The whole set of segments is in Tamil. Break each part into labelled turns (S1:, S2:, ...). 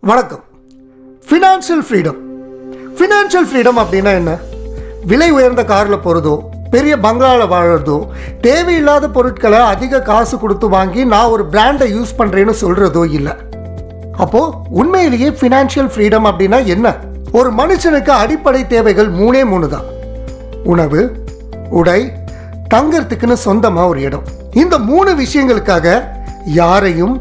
S1: வணக்கம். ஃபினான்ஷியல் ஃப்ரீடம் அப்படின்னா என்ன? விலை உயர்ந்த காரில் போகிறதோ, பெரிய பங்களாவில் வாழறதோ, தேவையில்லாத பொருட்களை அதிக காசு கொடுத்து வாங்கி நான் ஒரு பிராண்டை யூஸ் பண்ணுறேன்னு சொல்கிறதோ இல்லை. அப்போது உண்மையிலேயே ஃபினான்ஷியல் ஃப்ரீடம் அப்படின்னா என்ன? ஒரு மனுஷனுக்கு அடிப்படை தேவைகள் மூணு தான். உணவு, உடை, தங்கறதுக்குன்னு சொந்தமாக ஒரு இடம். இந்த 3 விஷயங்களுக்காக யாரையும்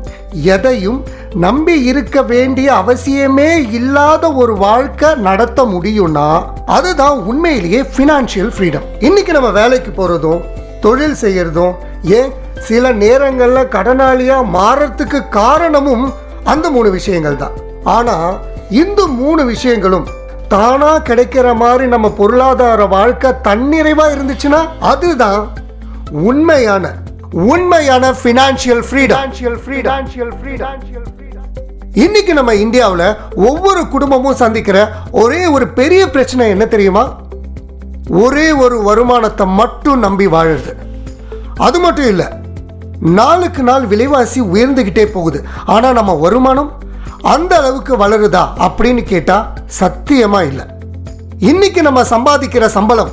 S1: எதையும் நம்பி இருக்க வேண்டிய அவசியமே இல்லாத ஒரு வாழ்க்கை நடத்த முடியும்னா அதுதான் உண்மையிலேயே ஃபினான்ஷியல் ஃப்ரீடம். இன்னைக்கு நம்ம வேலைக்கு போறதும் தொழில் செய்யறதும் ஏன் சில நேரங்களில் கடனாளியா மாறத்துக்கு காரணமும் அந்த 3 விஷயங்கள் தான். ஆனா இந்த 3 விஷயங்களும் தானா கிடைக்கிற மாதிரி நம்ம பொருளாதார வாழ்க்கை தன்னிறைவா இருந்துச்சுன்னா அதுதான் உண்மையான ஃபினான்ஷியல் ஃப்ரீடம். இன்னைக்கு நம்ம இந்தியாவில் ஒவ்வொரு குடும்பமும் சந்திக்கிற ஒரே ஒரு பெரிய பிரச்சனை என்ன தெரியுமா? ஒரே ஒரு வருமானத்தை மட்டும் நம்பி வாழுறது. அது மட்டும் இல்லை, நாளுக்கு நாள் விலைவாசி உயர்ந்துகிட்டே போகுது. ஆனா நம்ம வருமானம் அந்த அளவுக்கு வளருதா அப்படின்னு கேட்டா சத்தியமா இல்லை. இன்னைக்கு நம்ம சம்பாதிக்கிற சம்பளம்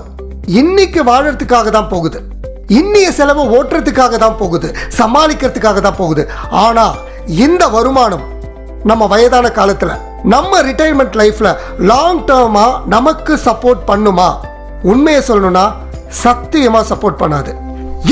S1: இன்னைக்கு வாழறதுக்காக தான் போகுது, இன்னைய செலவு ஓட்டுறதுக்காக தான் போகுது, சமாளிக்கிறதுக்காக தான் போகுது. ஆனா இந்த வருமானம் நம்ம வயதான காலத்துல நம்ம ரிட்டையர்மெண்ட் லைஃப்ல லாங் டேர்மா நமக்கு சப்போர்ட் பண்ணுமா? உண்மையை சொல்லணும்னா சத்தியமா சப்போர்ட் பண்ணாது.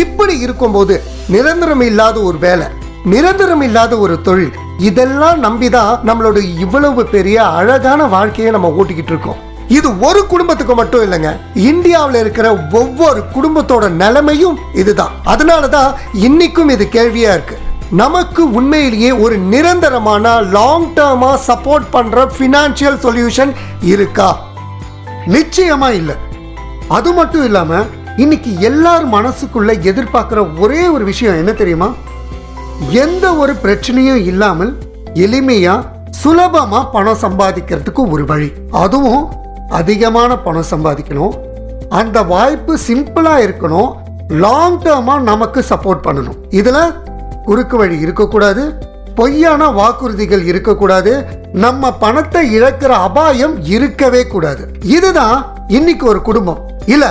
S1: இப்படி இருக்கும்போது நிரந்தரம் இல்லாத ஒரு வேலை, நிரந்தரம் இல்லாத ஒரு தொழில், இதெல்லாம் நம்பிதான் நம்மளோட இவ்வளவு பெரிய அழகான வாழ்க்கையை நம்ம ஓட்டிக்கிட்டு இருக்கோம். இது ஒரு குடும்பத்துக்கு மட்டும் இல்லைங்க, இந்தியாவில் இருக்கிற ஒவ்வொரு குடும்பத்தோட நிலைமையும் இதுதான். அதனாலதான் இன்னைக்கும் இது கேள்வியா இருக்கு. நமக்கு உண்மையிலேயே ஒரு நிரந்தரமான லாங் டேர்மா சப்போர்ட் பண்ற ஃபினான்ஷியல் சொல்யூஷன் இருக்கா? நிச்சயமா இல்லை. அது மட்டும் இல்லாம இன்னைக்கு எல்லார் மனசுக்குள்ள எதிர்பார்க்கிற ஒரே ஒரு விஷயம் என்ன தெரியுமா? எந்த ஒரு பிரச்சனையும் இல்லாமல் எளிமையா சுலபமா பணம் சம்பாதிக்கிறதுக்கு ஒரு வழி, அதுவும் அதிகமான பணம் சம்பாதிக்கணும், அந்த வாய்ப்பு சிம்பிளா இருக்கணும், லாங் டேர்மா நமக்கு சப்போர்ட் பண்ணணும். இதுல குறுக்கு வழி இருக்கக்கூடாது, பொய்யான வாக்குறுதிகள் இருக்கக்கூடாது, நம்ம பணத்தை இழக்கிற அபாயம் இருக்கவே கூடாது. இதுதான் இன்னைக்கு ஒரு குடும்பம் இல்ல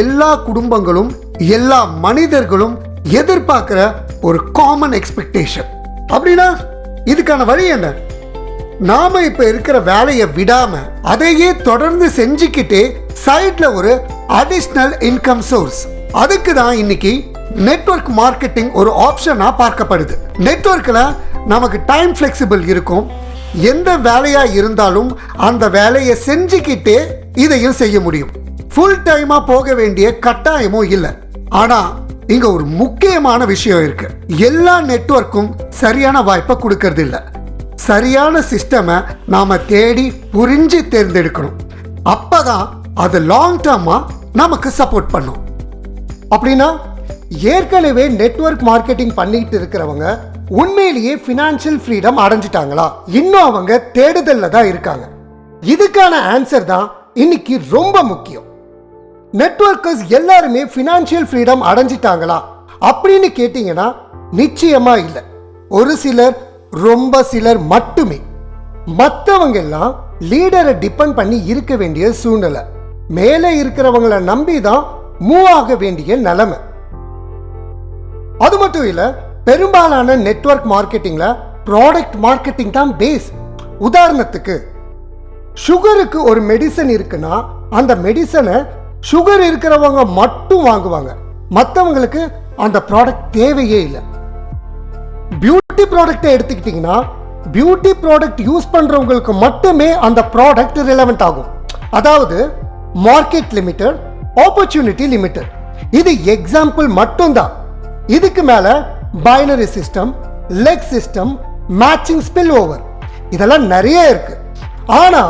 S1: எல்லா குடும்பங்களும் எல்லா மனிதர்களும் எதிர்பார்க்கிற ஒரு காமன் எக்ஸ்பெக்டேஷன். அப்படின்னா இதுக்கான வழி என்ன? நாம இப்ப இருக்கிற வேலையை விடாம அதையே தொடர்ந்து செஞ்சுக்கிட்டே சைட்ல ஒரு அடிஷனல் இன்கம் சோர்ஸ். அதுக்கு தான் இன்னைக்கு நெட்வொர்க் மார்க்கெட்டிங் ஒரு ஆப்ஷனா பார்க்கப்படுது. நெட்வொர்க்ல நமக்கு டைம் ஃபிளெக்சிபிள் இருக்கும். எந்த வேலையா இருந்தாலும் அந்த வேலையை செஞ்சுக்கிட்டே இதையும் செய்ய முடியும். ஃபுல் டைமா போக வேண்டிய கட்டாயமும் இல்லை. ஆனா இங்க ஒரு முக்கியமான விஷயம் இருக்கு. எல்லா நெட்வொர்க்கும் சரியான வாய்ப்பை கொடுக்கறது இல்லை. சரியான சிஸ்டமை நாம தேடி புரிஞ்சு தேர்ந்தெடுக்கணும். அப்பதான் அது லாங் டேர்மா நமக்கு சப்போர்ட் பண்ணும். அப்படின்னா ஏற்கனவே நெட்வொர்க் மார்க்கெட்டிங் பண்ணிட்டு இருக்கிறவங்க உண்மையிலேயே ஃபினான்ஷியல் ஃப்ரீடம் அடைஞ்சிட்டாங்களா? இன்னும் அவங்க தேடுதல்ல தான் இருக்காங்க. இதுக்கான ஆன்சர் தான் இன்னைக்கு ரொம்ப முக்கியம். நெட்வொர்க்கர்ஸ் எல்லாருமே ஃபினான்ஷியல் ஃப்ரீடம் அடைஞ்சிட்டாங்களா அப்படின்னு கேட்டீங்கன்னா நிச்சயமா இல்லை. ஒரு சிலர், ரொம்ப சிலர் மட்டுமே. மற்றவங்க எல்லாம் லீடரை டிபெண்ட் பண்ணி இருக்க வேண்டிய சூழ்நிலை, மேலே இருக்கிறவங்களை நம்பி தான் மூவ் ஆக வேண்டிய நிலைமை. அது மட்டும் இல்ல, பெரும்பாலான நெட்வொர்க் மார்க்கெட்டிங்ல ப்ராடக்ட் மார்க்கெட்டிங் தான் பேஸ். உதாரணத்துக்கு சுகருக்கு ஒரு மெடிசன் இருக்குன்னா அந்த மெடிசனை சுகர் இருக்கிறவங்க மட்டும் வாங்குவாங்க, மற்றவங்களுக்கு அந்த ப்ராடக்ட் தேவையே இல்லை. பியூட்டி ப்ராடக்ட்டை எடுத்துக்கிட்டீங்கன்னா பியூட்டி ப்ராடக்ட் யூஸ் பண்றவங்களுக்கு மட்டுமே அந்த ப்ராடக்ட் ரிலவெண்ட் ஆகும். அதாவது மார்க்கெட் லிமிட்டட், ஆப்பர்ச்சுனிட்டி லிமிட்டட். இது எக்ஸாம்பிள் மட்டும்தான். இதுக்கு மேல binary system, leg system, matching spill over, இதெல்லாம் நிறைய இருக்கு. ஆனா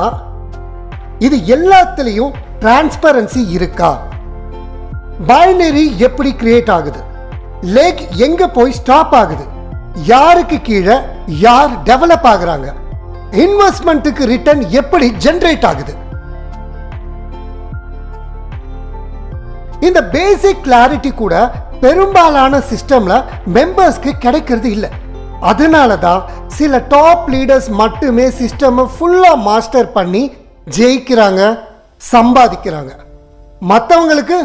S1: இது எல்லாத்துலயும் டிரான்ஸ்பரன்சி இருக்கா? பைனரி எப்படி கிரியேட் ஆகுது? லெக் எங்க போய் ஸ்டாப் ஆகுது? யாருக்கு கீழே யார் டெவலப் ஆகுறாங்க? இன்வெஸ்ட்மெண்ட்டுக்கு ரிட்டர்ன் எப்படி ஜெனரேட் ஆகுது? இந்த பேசிக் கிளாரிட்டி கூட பெரும்பாலான சிஸ்டம்ல மெம்பர்ஸ்க்கு கிடைக்கிறது இல்லை. அதனால தான் சில டாப் லீடர்ஸ் மட்டுமே சிஸ்டம் ஃபுல்லா மாஸ்டர் பண்ணி ஜெயிக்கிறாங்க, சம்பாதிக்கிறாங்க. மற்றவங்களுக்கு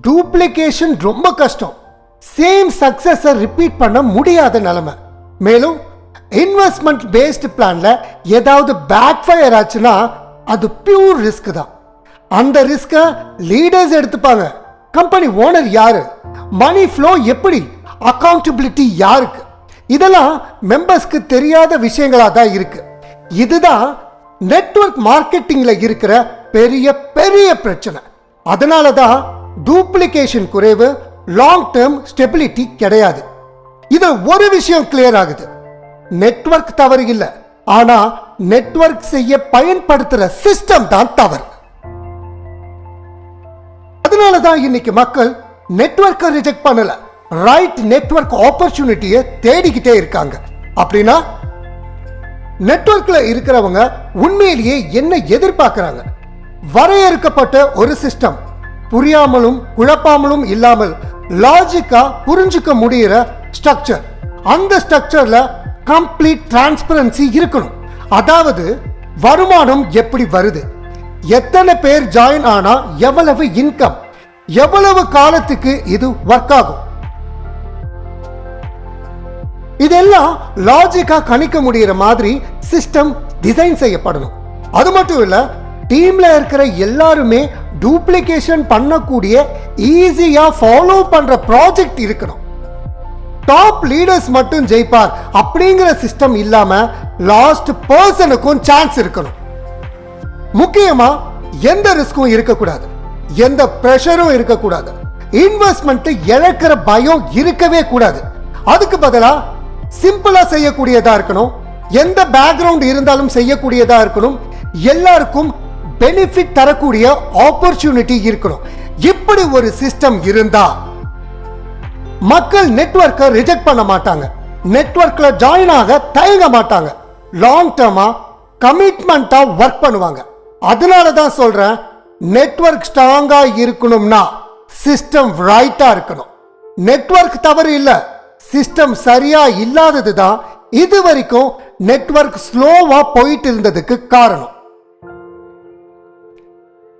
S1: டூப்ளிகேஷன் ரொம்ப கஷ்டம், சேம் சக்சஸை ரிப்பீட் பண்ண முடியாத நிலைமை. மேலும் இன்வெஸ்ட்மெண்ட் பேஸ்ட் பிளான்ல ஏதாவது பேக் ஃபயர் ஆச்சுன்னா அது பியூர் ரிஸ்க் தான். அந்த ரிஸ்கை லீடர்ஸ் எடுத்துப்பாங்க. கம்பெனி ஓனர் யாரு, மணி ஃப்ளோ எப்படி, அக்கௌண்டபிலிட்டி யாருக்கு, இதெல்லாம் மெம்பர்ஸ்க்கு தெரியாத விஷயங்களா தான் இருக்கு. இதுதான் நெட்வொர்க் மார்க்கெட்டிங்ல இருக்கிற பெரிய பெரிய பிரச்சனை. அதனால தான் டூப்ளிகேஷன் குறைவு, லாங் டேர்ம் ஸ்டெபிலிட்டி கிடையாது. இது ஒரு விஷயம் கிளியர் ஆகுது, நெட்வொர்க் தவறு இல்லை, ஆனா நெட்வொர்க் செய்ய பயன்படுத்துற சிஸ்டம் தான் தவறு. அதனால தான் இன்னைக்கு மக்கள் நெட்வொர்க்கை ரிஜெக்ட் பண்ணல, ரைட் நெட்வொர்க் ஆப்பர்ச்சுனிட்டியை தேடிக்கிட்டே இருக்காங்க. அப்படின்னா நெட்வொர்க்ல இருக்கிறவங்க உண்மையிலேயே என்ன எதிர்பார்க்கிறாங்க? வரையறுக்கப்பட்ட ஒரு சிஸ்டம், புரியாமலும் குழப்பாமலும் இல்லாமல் லாஜிக்கா புரிஞ்சுக்க முடிகிற ஸ்ட்ரக்சர். அந்த ஸ்ட்ரக்சர்ல கம்ப்ளீட் டிரான்ஸ்பரன்சி இருக்கணும். அதாவது வருமானம் எப்படி வருது, எத்தனை பேர் ஜாயின் ஆனா எவ்வளவு இன்கம், எவ்வளவு காலத்துக்கு இது ஒர்க் ஆகும், இதெல்லாம் லாஜிக்கா கணிக்க முடிகிற மாதிரி சிஸ்டம் டிசைன் செய்யப்படணும். அது மட்டும் இல்ல, டீம்ல இருக்கிற எல்லாருமே டூப்ளிகேஷன் பண்ணக்கூடிய ஈஸியா ஃபாலோ பண்ற ப்ராஜெக்ட் இருக்கணும். டாப் லீடர்ஸ் மட்டும் ஜெயிப்பார் அப்படிங்கிற சிஸ்டம் இல்லாம லாஸ்ட் பர்சனுக்கும் சான்ஸ் இருக்கணும். முக்கியமா எந்த ரிஸ்க்கும் இருக்கக்கூடாது, எந்த பிரஷரும் இருக்கக்கூடாது, இன்வெஸ்ட்மெண்ட் இழக்கிற பயம் இருக்கவே கூடாது. அதுக்கு பதிலா சிம்பிளா செய்யக்கூடியதா இருக்கணும், எந்த பேக்ரவுண்ட் இருந்தாலும் செய்யக்கூடியதா இருக்கணும், எல்லாருக்கும் பெனிஃபிட் தரக்கூடிய ஆப்பர்ச்சுனிட்டி இருக்கணும். இப்படி ஒரு சிஸ்டம் இருந்தா மக்கள் நெட்வொர்க்கை ரிஜெக்ட் பண்ண மாட்டாங்க, நெட்வொர்க்ல ஜாயின் ஆக தயங்க மாட்டாங்க, லாங் டேர்மா கமிட்மெண்டா ஒர்க் பண்ணுவாங்க. அதனால தான் சொல்றேன், நெட்வொர்க் ஸ்ட்ராங்கா இருக்கணும்னா சிஸ்டம் ரைட்டா இருக்கணும். நெட்வொர்க் தவறு இல்ல, சிஸ்டம் சரியா இல்லாதது தான் இது வரைக்கும் நெட்வொர்க் ஸ்லோவா போயிட்டு இருந்ததுக்கு காரணம்.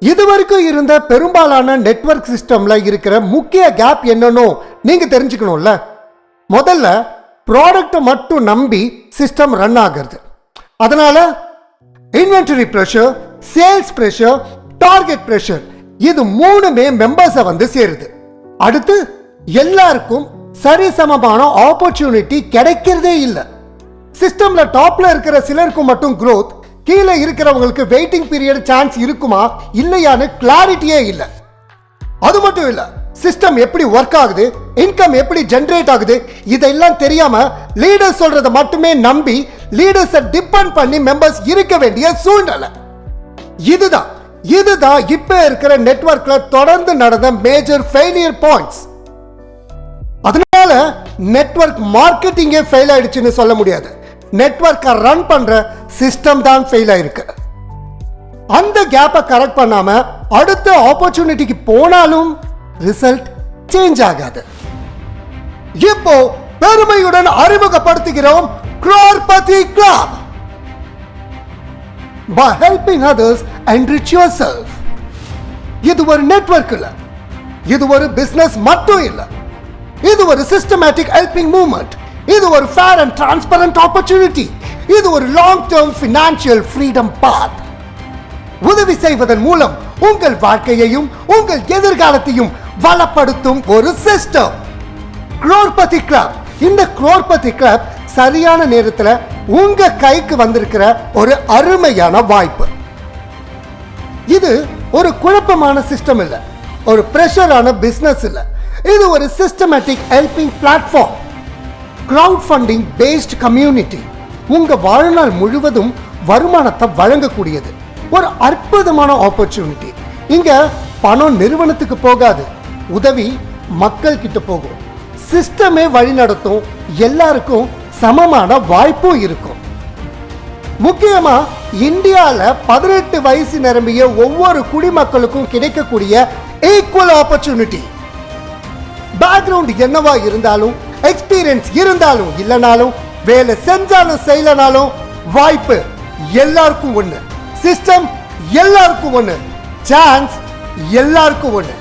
S1: இதுவரைக்கும் இருந்த பெரும்பாலான நெட்வொர்க் சிஸ்டம்ல இருக்கிற முக்கிய கேப் என்னன்னு நீங்க தெரிஞ்சுக்கணும்ல. முதல்ல ப்ராடக்ட்டை மட்டும் நம்பி சிஸ்டம் ரன் ஆகிறது. அதனால inventory pressure, sales pressure, target pressure, இது மூணுமே மெம்பர்ஸை வந்து சேருது. அடுத்து எல்லாருக்கும் சரிசமமான ஆப்பர்ச்சுனிட்டி கிடைக்கிறதே இல்லை. சிஸ்டம்ல டாப்ல இருக்கிற சிலருக்கு மட்டும் growth, கீழே இருக்கிறவங்களுக்கு வெயிட்டிங் பீரியட் சான்ஸ் இருக்குமா இல்லையான்னு கிளாரிட்டியே இல்லை. அது மட்டும் இல்ல, சிஸ்டம் எப்படி ஒர்க் ஆகுது, இன்கம் எப்படி ஜெனரேட் ஆகுது, இதெல்லாம் தெரியாம லீடர்ஸ் சொல்றத மட்டுமே நம்பி லீடர்ஸை டிபெண்ட் பண்ணி மெம்பர்ஸ் இருக்க வேண்டிய சூழ்நிலை. இதுதான் இப்ப இருக்கிற நெட்வொர்க்ல தொடர்ந்து நடந்த மேஜர் ஃபெயிலியர் பாயிண்ட்ஸ். அதனால நெட்வொர்க் மார்க்கெட்டிங்கே ஃபெயில் ஆயிடுச்சுன்னு சொல்ல முடியாது, நெட்வொர்க்கை ரன் பண்ற சிஸ்டம் தான் ஃபெயில் ஆயிருக்கு. அந்த கேப்பை கரெக்ட் பண்ணாம அடுத்த ஆப்பர்ச்சுனிட்டிக்கு போனாலும் ரிசல்ட் சேஞ்ச் ஆகாது. இப்போ பெருமையுடன் அறிமுகப்படுத்துகிறோம் crorepati Club. By helping others enrich yourself. இது ஒரு நெட்வொர்க் இல்ல, இது ஒரு பிசினஸ் மட்டும் இல்ல, இது ஒரு சிஸ்டமேட்டிக் ஹெல்பிங் மூவ்மெண்ட், இது ஒரு ஃபேர் அண்ட் டிரான்ஸ்பரண்ட் ஆப்பர்ச்சுனிட்டி, இது ஒரு லாங் டேர்ம் ஃபினான்ஷியல் ஃப்ரீடம் பாத். உதவி செய்வதன் மூலம் உங்கள் வாழ்க்கையையும் உங்கள் எதிர்காலத்தையும் வளப்படுத்தும் ஒரு சிஸ்டம் crorepati Club. இந்த crorepati Club சரியான நேரத்தில் உங்க கைக்கு வந்திருக்கிற ஒரு அருமையான வாய்ப்பு. இது ஒரு குழப்பமான சிஸ்டம் இல்ல, ஒரு பிரஷரான பிசினஸ் இல்ல, இது ஒரு systematic helping platform, crowdfunding based community. உங்க வாழ்நாள் முழுவதும் வருமானத்தை வழங்கக்கூடியது ஒரு அற்புதமான ஆப்பர்ச்சுனிட்டி. இங்க பணம் நிறுவனத்துக்கு போகாது, உதவி மக்கள் கிட்ட போகும், சிஸ்டமே வழி நடத்தும், எல்லாருக்கும் சமமான வாய்ப்பும் இருக்கும். முக்கியமா இந்தியால 18 வயசு நிரம்பிய ஒவ்வொரு குடிமக்களுக்கும் கிடைக்கக்கூடிய ஈக்குவல் ஆப்பர்ச்சுனிட்டி. பேக்ரவுண்ட் என்னவா இருந்தாலும், எக்ஸ்பீரியன்ஸ் இருந்தாலும் இல்லைனாலும், வேலை செஞ்சாலும் செய்யலனாலும் வாய்ப்பு எல்லாருக்கும் ஒண்ணு, சிஸ்டம் எல்லாருக்கும் ஒண்ணு, சான்ஸ் எல்லாருக்கும் ஒண்ணு.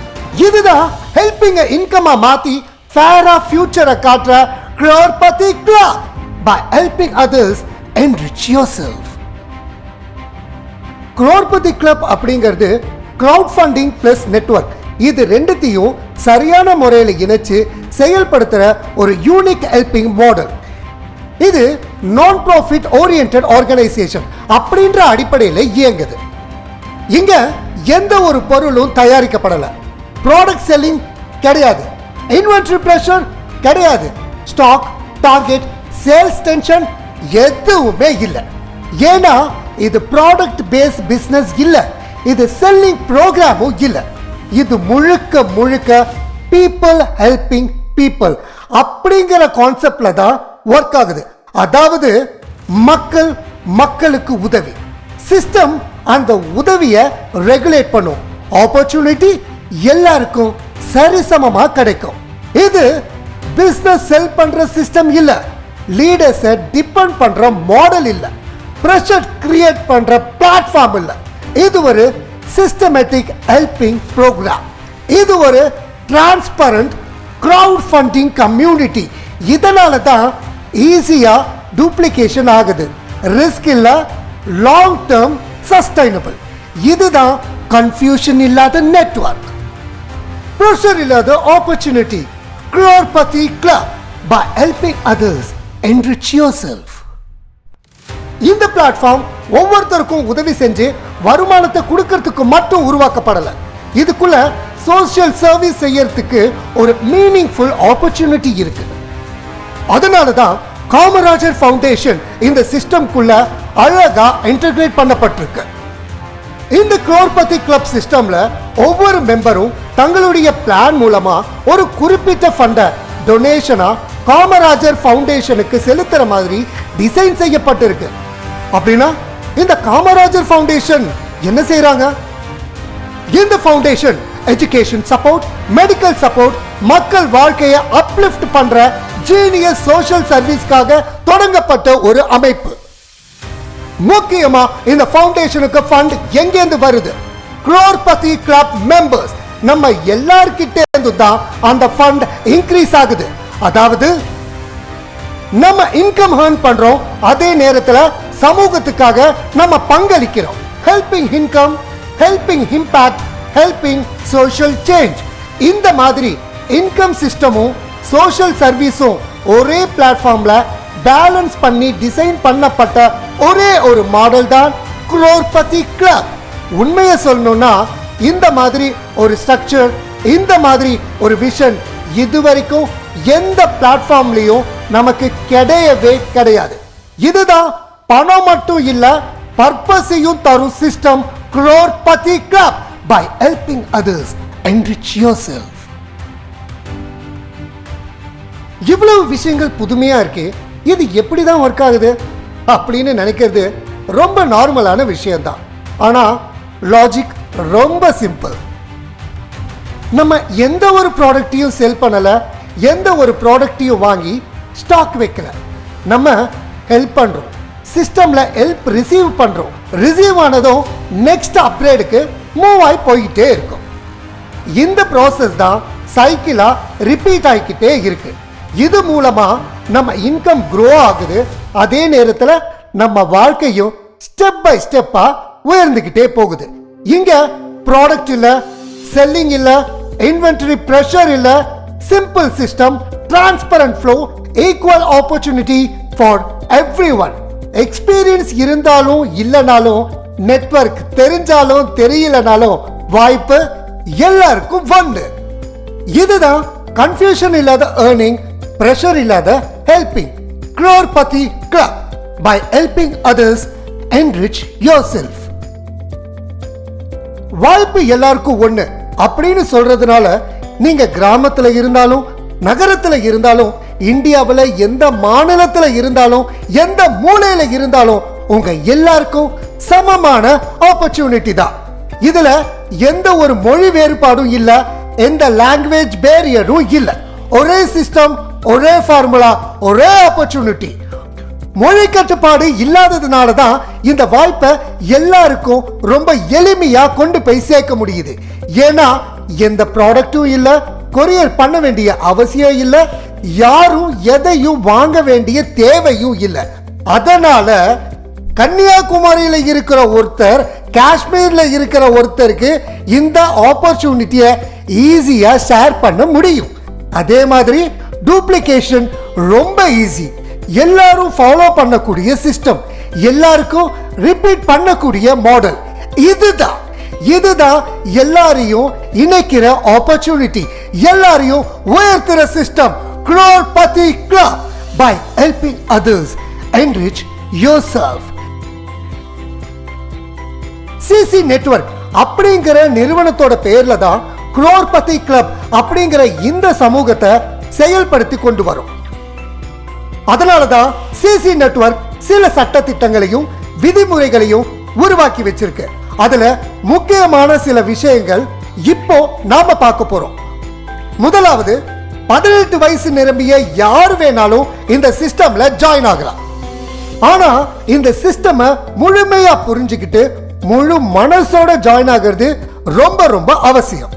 S1: இதுதான் ஹெல்பிங் இன்கமா மாத்தி ஃபேரா ஃபியூச்சரை காட்டுற crorepati club. By helping others, enrich yourself. crorepati club அப்படிங்கிறது crowd funding plus network. இது ரெண்டுத்தையும் சரியான முறையில் இணைச்சு செயல்படுத்துற ஒரு யூனிக் ஹெல்பிங் மாடல். இது நான் ப்ராஃபிட் ஓரியன்டட் ஆர்கனைசேஷன் அப்படின்ற அடிப்படையில் இயங்குது. இங்க எந்த ஒரு பொருளும் தயாரிக்கப்படல, ப்ராடக்ட் செல்லிங் கிடையாது, இன்வென்டரி பிரஷர் கிடையாது, ஸ்டாக் டார்கெட் சேல்ஸ் டென்ஷன் எதுவுமே இல்லை. ஏன்னா இது ப்ராடக்ட் பேஸ் பிசினஸ் இல்ல, இது செல்லிங் ப்ரோக்ராமும் இல்ல. இது முழுக்க முழுக்க பீப்புள் ஹெல்பிங் பீப்புள் அப்படிங்கிற கான்செப்ட்ல தான் ஒர்க் ஆகுது. அதாவது மக்கள் மக்களுக்கு உதவி, சிஸ்டம் அந்த உதவியை ரெகுலேட் பண்ணும், ஆப்பர்ச்சுனிட்டி எல்லாருக்கும் சரிசமமா கிடைக்கும். இது பிசினஸ் செல் பண்ற சிஸ்டம் இல்ல, லீடர்ஸை டிபெண்ட் பண்ற மாடல் இல்ல, பிரஷர் கிரியேட் பண்ற பிளாட்ஃபார்ம் இல்ல. இது ஒரு சிஸ்டமேட்டிக் ஹெல்பிங் ப்ரோக்ராம். இது ஒரு டிரான்ஸ்பரண்ட் கிரவுட் ஃபண்டிங் கம்யூனிட்டி. இதனால தான் ஈஸியா டூப்ளிகேஷன் ஆகுது, ரிஸ்க் இல்ல, லாங் டேர்ம் சஸ்டைனபிள். இதுதான் கன்ஃபியூஷன் இல்லாத நெட்வொர்க், பிரஷர் இல்லாத opportunity. crorepati club. By helping others, enrich yourself. இந்த பிளாட்ஃபார்ம் ஒவ்வொருத்தருக்கும் உதவி செஞ்சு வருமானத்தை கொடுக்கறதுக்கு மட்டும் உருவாக்கப்படல, இதுக்குள்ள சோஷியல் சர்வீஸ் செய்யறதுக்கு ஒரு மீனிங்ஃபுல் ஆப்பர்ச்சுனிட்டி இருக்கு. அதனால தான் காமராஜர் ஃபவுண்டேஷன் இந்த சிஸ்டம்குள்ள அழகா இன்டகிரேட் பண்ணப்பட்டிருக்கு. இந்த crorepati club சிஸ்டம்ல ஒவ்வொரு மெம்பரும் தங்களுடைய பிளான் மூலமா ஒரு குறிப்பிட்ட ஃபண்டை டொனேஷனா காமராஜர் ஃபவுண்டேஷனுக்கு செலுத்துற மாதிரி டிசைன் செய்யப்பட்டிருக்கு. அப்படின்னா இந்த காமராஜர் ஃபவுண்டேஷன் என்ன செய்றாங்க? இந்த foundation education support, medical support, மக்கள் வாழ்க்கையை அப்லிஃப்ட் பண்ற ஜீனியஸ் சோஷியல் சர்வீஸ்க்காக தொடங்கப்பட்ட ஒரு அமைப்பு. முக்கியமா இந்த ஃபவுண்டேஷனுக்கு ஃபண்ட் எங்கேந்து வருது? crorepati club மெம்பர்ஸ் நம்ம எல்லார்கிட்ட இருந்து தான் அந்த ஃபண்ட் இன்க்ரீஸ் ஆகுது. அதாவது நம்ம இன்கம் earn பண்றோம், அதே நேரத்தில் சமூகத்துக்காக நம்ம பங்களிக்கிறோம். Helping income, helping impact, helping social change. இந்த மாதிரி இன்கம் சிஸ்டமும் சோஷியல் சர்வீஸும் ஒரே பிளாட்ஃபார்ம்ல பேலன்ஸ் பண்ணி டிசைன் பண்ணப்பட்ட ஒரே ஒரு மாடல் தான் crorepati club. உண்மையை சொல்லணும்னா இந்த மாதிரி ஒரு ஸ்ட்ரக்சர், இந்த மாதிரி ஒரு விஷன் இதுவரைக்கும் எந்த பிளாட்ஃபார்ம்லயும் நமக்கு கிடையவே கிடையாது. இதுதான் பணம் மட்டும் இல்ல, பர்பஸையும் தரும் system crorepati club. By helping others, enrich yourself. இவ்வளவு விஷயங்கள் புதுமையா இருக்கு, இது எப்படி தான் ஒர்க் ஆகுது அப்படின்னு நினைக்கிறது ரொம்ப நார்மலான விஷயம்தான். ஆனா லாஜிக் ரொம்ப சிம்பிள். நம்ம எந்த ஒரு ப்ராடக்டையும் செல் பண்ணல, எந்த ஒரு ப்ராடக்டையும் வாங்கி ஸ்டாக் வைக்கல. நம்ம ஹெல்ப் பண்றோம், சிஸ்டம்ல ஹெல்ப் ரிசீவ் பண்றோம், ரிசீவ் ஆனதும் நெக்ஸ்ட் அப்கிரேடுக்கு மூவ் ஆகி போயிட்டே இருக்கும். இந்த ப்ராசஸ் தான் சைக்கிளா ரிப்பீட் ஆகிக்கிட்டே இருக்கு. இது மூலமா நம்ம இன்கம் க்ரோ ஆகுது, அதே நேரத்தில் நம்ம வாழ்க்கையும் ஸ்டெப் பை ஸ்டெப்பா உயர்ந்துகிட்டே போகுது. இங்க ப்ராடக்ட் இல்ல, செல்லிங் இல்ல, இன்வென்டரி பிரஷர் இல்ல, simple system, transparent flow, equal opportunity for everyone. Experience இருந்தாலும் இல்லைனாலும், நெட்வொர்க் தெரிஞ்சாலும் தெரியலனாலும் வாய்ப்பு எல்லாருக்கும் வந்து. இதுதான் கன்ஃபியூஷன் இல்லாத ஏர்னிங், பிரஷர் இல்லாத helping. crorepati club. By helping others, enrich yourself. வாய்ப்பு எல்லாருக்கும் ஒண்ணு அப்படின்னு சொல்றதுனால நீங்க கிராமத்துல இருந்தாலும் நகரத்துல இருந்தாலும் இந்தியாவில் எந்த மாநிலத்துல இருந்தாலும் எந்த மூலையில இருந்தாலும் உங்க எல்லாருக்கும் சமமான ஆப்பர்ச்சுனிட்டி தான். இதுல எந்த ஒரு மொழி வேறுபாடும் இல்ல, எந்த லாங்குவேஜ் பேரியரும் இல்ல. ஒரே சிஸ்டம், ஒரே ஃபார்முலா, ஒரே ஆப்பர்ச்சுனிட்டி. மொழி கட்டுப்பாடு இல்லாததுனால தான் இந்த வாய்ப்பை எல்லாருக்கும் ரொம்ப எளிமையா கொண்டு போய் சேர்க்க முடியுது. ஏன்னா எந்த ப்ராடக்டும் இல்ல, கொரியர் பண்ண வேண்டிய அவசியம் இல்ல, யாரும் எதையும் வாங்க வேண்டிய தேவையும் இல்ல. அதனால கன்னியாகுமரியில இருக்கிற ஒருத்தர் காஷ்மீர்ல இருக்கிற ஒருத்தருக்கு இந்த ஆப்பர்ச்சுனிட்டியை ஈஸியா ஷேர் பண்ண முடியும். அதே மாதிரி டூப்ளிகேஷன் ரொம்ப ஈஸி. எல்லாரும் ஃபாலோ பண்ணக்கூடிய சிஸ்டம், எல்லாருக்கும் ரிப்பீட் பண்ணக்கூடிய மாடல். இதுதான் எல்லாரையும் இணைக்கிற ஆப்பர்ச்சுனிட்டி, எல்லாரையும் உயர்த்துற system. crorepati club by helping others enrich yourself. CC network அப்படிங்கிற நிறுவனத்தோட பேர்ல தான் crorepati club அப்படிங்கிற இந்த சமூகத்தை செயல்படுத்தி கொண்டு வரும். அதனாலதான் சிசி நெட்வொர்க் சில சட்ட திட்டங்களையும் விதிமுறைகளையும் உருவாக்கி வச்சிருக்கு. அதுல முக்கியமான சில விஷயங்கள் இப்போ நாம பார்க்க போறோம். முதலாவது, 18 வயசு நிரம்பிய யார் வேணாலும் இந்த சிஸ்டம்ல ஜாயின் ஆகலாம். ஆனா இந்த சிஸ்டம் முழுமையா புரிஞ்சுக்கிட்டு முழு மனசோட ஜாயின் ஆகிறது ரொம்ப ரொம்ப அவசியம்.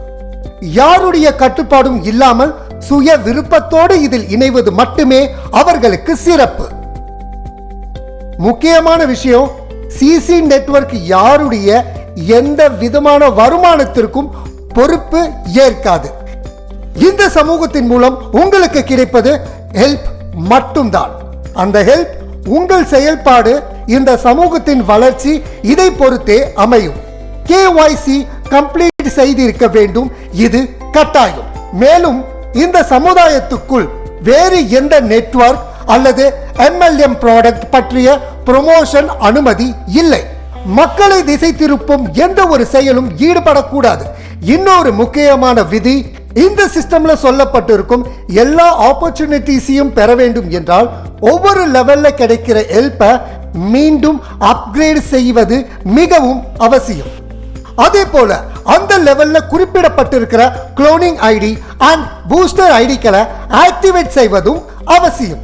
S1: யாருடைய கட்டுப்பாடும் இல்லாமல் சுய விருப்பத்தோடு இதில் இணைவது மட்டுமே அவர்களுக்கு சிறப்பு. முக்கியமான விஷயம், சிசி நெட்வொர்க் யாருடைய எந்த விதமான வருமானத்திற்கும் பொறுப்பு ஏற்காது. இந்த சமூகத்தின் மூலம் உங்களுக்கு கிடைப்பது ஹெல்ப் மட்டும்தான். அந்த ஹெல்ப், உங்கள் செயல்பாடு, இந்த சமூகத்தின் வளர்ச்சி, இதை பொறுத்தே அமையும். KYC கம்ப்ளீட் செய்திருக்க வேண்டும், இது கட்டாயம். மேலும் இந்த சமுதாயத்துக்குள் வேறு எந்த நெட்வொர்க் அல்லது MLM ப்ராடக்ட் பற்றிய ப்ரொமோஷன் அனுமதி இல்லை. மக்களை திசை திருப்பும் எந்த ஒரு செயலும் ஈடுபடக்கூடாது. இன்னொரு முக்கியமான விதி, இந்த சிஸ்டம்ல சொல்லப்பட்டிருக்கும் எல்லா ஆப்பர்ச்சுனிட்டிஸையும் பெற வேண்டும் என்றால் ஒவ்வொரு லெவல்ல கிடைக்கிற ஹெல்ப்பை மீண்டும் அப்கிரேட் செய்வது மிகவும் அவசியம். அதே போல அந்த லெவல்ல குறிப்பிடப்பட்டிருக்கிற குளோனிங் ஐடி அண்ட் பூஸ்டர் ஐடிக்களை ஆக்டிவேட் செய்வதும் அவசியம்.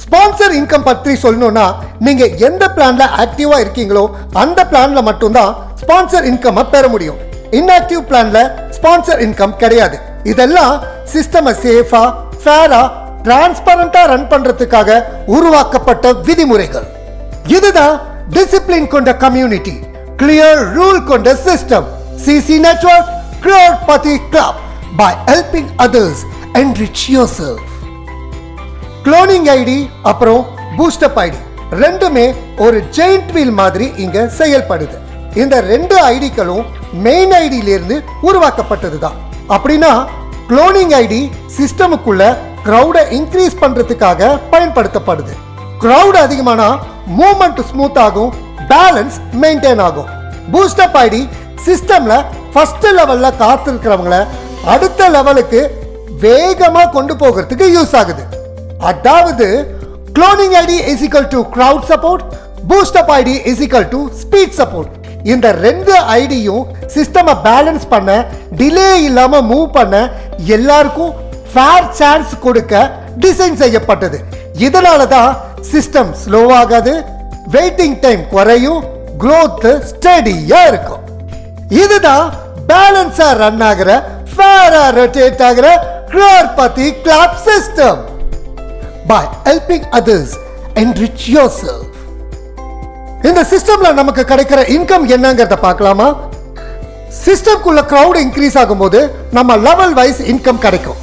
S1: ஸ்பான்சர் இன்கம் பற்றி சொல்லணும்னா, நீங்க எந்த பிளான்ல ஆக்டிவா இருக்கீங்களோ அந்த பிளான்ல மட்டும்தான் ஸ்பான்சர் இன்கம் பெற முடியும். இன்ஆக்டிவ் பிளான்ல ஸ்பான்சர் இன்கம் கிடையாது. இதெல்லாம் சிஸ்டம் சேஃபா, ஃபேரா, டிரான்ஸ்பரண்டா ரன் பண்றதுக்காக உருவாக்கப்பட்ட விதிமுறைகள். இதுதான் டிசிப்ளின் கொண்ட கம்யூனிட்டி, கிளியர் ரூல் கொண்ட system. CC network, crorepati club by helping others enrich yourself. Cloning ID அப்புறம் பூஸ்டப் ஐடி ரெண்டுமே ஒரு ஜெயிண்ட் வீல் மாதிரி இங்க செயல்படுது. இந்த ரெண்டு ஐடிகளும் மெயின் ஐடியிலிருந்து உருவாக்கப்பட்டதுதான். அப்படின்னா குளோனிங் ஐடி சிஸ்டமுக்குள்ள கிரவுடை இன்க்ரீஸ் பண்றதுக்காக பயன்படுத்தப்படுது. கிரவுட் அதிகமானா மூவ்மெண்ட் ஸ்மூத் ஆகும், பேலன்ஸ் மெயின்டைன் ஆகும். பூஸ்டப் ஐடி சிஸ்டம்ல ஃபர்ஸ்ட் லெவல்ல காத்திருக்கிறவங்கள அடுத்த லெவலுக்கு வேகமா கொண்டு போகிறதுக்கு யூஸ் ஆகுது. அதாவது cloning ID is equal to crowd support, boost up ID is equal to speed support. இந்த ரெண்டு ஐடியும் சிஸ்டமை பேலன்ஸ் பண்ண, டிலே இல்லாம மூவ் பண்ண, எல்லாருக்கும் ஃபேர் சான்ஸ் கொடுக்க டிசைன் செய்யப்பட்டது. இதனால தான் சிஸ்டம் ஸ்லோ ஆகாது, வெயிட்டிங் டைம் குறையும், growth ஸ்டடியா இருக்கும். இதுதான் பேலன்ஸா ரன் ஆகிற, ஃபேரா ரொட்டேட் ஆகிற crorepati club system. By helping others enrich yourself. இந்த சிஸ்டம்ல நமக்கு கிடைக்கிற இன்கம் என்னங்கறத பார்க்கலாமா? சிஸ்டம்குள்ள கிரவுட் இன்க்ரீஸ் ஆகும்போது நம்ம லெவல் வைஸ் இன்கம் கிடைக்கும்.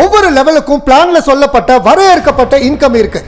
S1: ஒவ்வொரு லெவலுக்கும் பிளான்ல சொல்லப்பட்ட வரையறுக்கப்பட்ட இன்கம் இருக்கு.